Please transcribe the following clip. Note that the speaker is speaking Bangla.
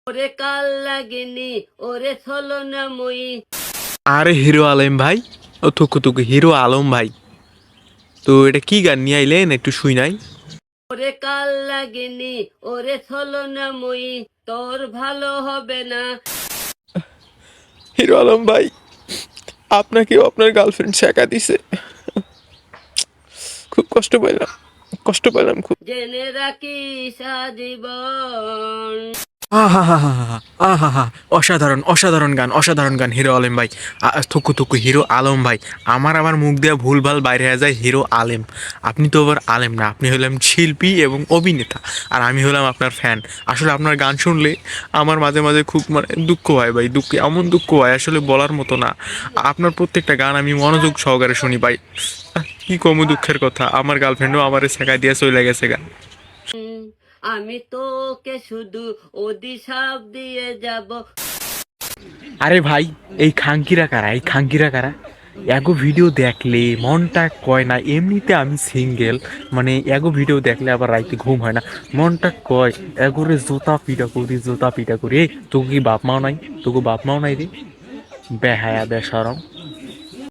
ওরে কাল লাগেনি ওরে ছলনা মই। আরে হিরো আলম ভাই, ও থুকু থুকু হিরো আলম ভাই, তো এটা কি গান নিয়ে আইলেন একটু শুই নাই? ওরে কাল লাগেনি ওরে ছলনা মই, তোর ভালো হবে না। হিরো আলম ভাই, আপনাকেও আপনার গার্লফ্রেন্ড শেখা দিছে, খুব কষ্ট পাইলাম খুব। জেনে রাখিস আজীবন। আহা, অসাধারণ গান হিরো আলম ভাই। থুকু থুকু হিরো আলম ভাই, আমার মুখ দিয়ে ভুলভাল বাইরে হয়ে যায় হিরো আলেম। আপনি তো আবার আলেম না, আপনি হলেন শিল্পী এবং অভিনেতা, আর আমি হলাম আপনার ফ্যান। আসলে আপনার গান শুনলে আমার মাঝে মাঝে খুব দুঃখ হয় ভাই, এমন দুঃখ হয় আসলে বলার মতো না। আপনার প্রত্যেকটা গান আমি মনোযোগ সহকারে শুনি ভাই। কি কম দুঃখের কথা, আমার গার্লফ্রেন্ডও আমারে শেখায় দিয়ে চলে গেছে গান। আমি তোকে শুধু অভিশাপ দিয়ে যাব। আরে ভাই, এই খাঙ্কিরা কারা? এগো ভিডিও দেখলে মনটা কয় না, এমনিতে আমি সিঙ্গেল, এগো ভিডিও দেখলে আবার রাইতে ঘুম হয় না, মনটা কয় এগোরে জোতা পিটা করি। তোকে কি বাপ মাও নাই? তোকে বাপ মাও নাই রে, বেহায়া বেশরম।